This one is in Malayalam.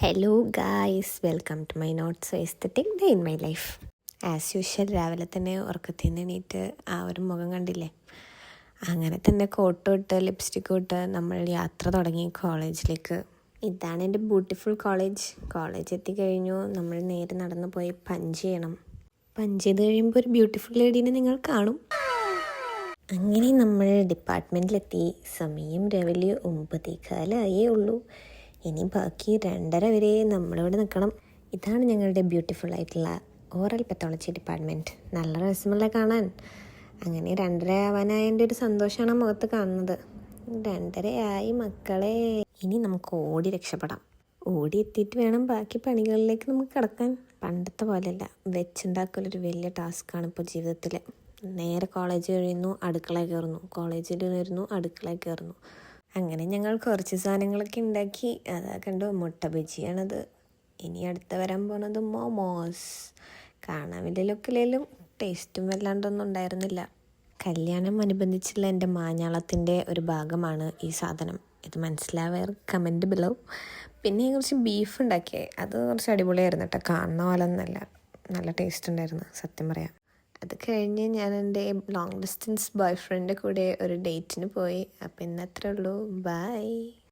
Hello guys, welcome to my not so aesthetic day in my life. As usual രാവിലെ തന്നെ ഉറക്കത്തിൽ നിന്ന് എണീറ്റ് ആ ഒരു മുഖം കണ്ടില്ലേ? അങ്ങനെ തന്നെ കോട്ടും ഇട്ട് ലിപ്സ്റ്റിക്കും ഇട്ട് നമ്മൾ യാത്ര തുടങ്ങി കോളേജിലേക്ക്. ഇതാണ് എൻ്റെ ബ്യൂട്ടിഫുൾ കോളേജ് എത്തിക്കഴിഞ്ഞു. നമ്മൾ നേരെ നടന്നു പോയി പഞ്ച് ചെയ്യണം. പഞ്ച് ചെയ്ത് കഴിയുമ്പോൾ ഒരു ബ്യൂട്ടിഫുൾ ലേഡീനെ നിങ്ങൾ കാണും. അങ്ങനെ നമ്മൾ ഡിപ്പാർട്ട്മെൻറ്റിലെത്തി. സമയം രാവിലെ 9:15 ഉള്ളൂ. ഇനി ബാക്കി 2:30 വരെ നമ്മളിവിടെ നിൽക്കണം. ഇതാണ് ഞങ്ങളുടെ ബ്യൂട്ടിഫുൾ ആയിട്ടുള്ള ഓറൽ പെത്തോളജി ഡിപ്പാർട്ട്മെൻറ്റ്. നല്ല രസമല്ല കാണാൻ. അങ്ങനെ 2:30 ആവാനായതിൻ്റെ ഒരു സന്തോഷമാണ് മുഖത്ത് കാണുന്നത്. 2:30 ആയി മക്കളെ. ഇനി നമുക്ക് ഓടി രക്ഷപ്പെടാം. ഓടി എത്തിയിട്ട് വേണം ബാക്കി പണികളിലേക്ക് നമുക്ക് കിടക്കാൻ. പണ്ടത്തെ പോലെയല്ല, വെച്ചുണ്ടാക്കലൊരു വലിയ ടാസ്ക്കാണ് ഇപ്പോൾ ജീവിതത്തിൽ. നേരെ കോളേജ് കഴിയുന്നു, അടുക്കളയിൽ കയറുന്നു, കോളേജിൽ വരുന്നു, അടുക്കളയിൽ കയറുന്നു. അങ്ങനെ ഞങ്ങൾ കുറച്ച് സാധനങ്ങളൊക്കെ ഉണ്ടാക്കി. അതാ കണ്ടോ, മുട്ട ബജിയാണത്. ഇനി അടുത്ത വരാൻ പോണത് മോമോസ്. കാണാൻ വലിയ ലുക്കിലേലും ടേസ്റ്റും വല്ലാണ്ടൊന്നും ഉണ്ടായിരുന്നില്ല. കല്യാണം അനുബന്ധിച്ചുള്ള എൻ്റെ മാഞ്ഞാളത്തിൻ്റെ ഒരു ഭാഗമാണ് ഈ സാധനം. ഇത് മനസ്സിലായവർ കമൻറ്റ് ബിലോ. പിന്നെ കുറച്ച് ബീഫ് ഉണ്ടാക്കിയേ, അത് കുറച്ച് അടിപൊളിയായിരുന്നു കേട്ടോ. കാണുന്ന പോലെ ഒന്നല്ല, നല്ല ടേസ്റ്റ് ഉണ്ടായിരുന്നു സത്യം പറയാം. അത് കഴിഞ്ഞ് ഞാൻ എൻ്റെ ലോങ് ഡിസ്റ്റൻസ് ബോയ് ഫ്രണ്ടിൻ്റെ കൂടെ ഒരു ഡേറ്റിന് പോയി. അപ്പോൾ ഇന്നത്രേ ഉള്ളൂ. ബൈ.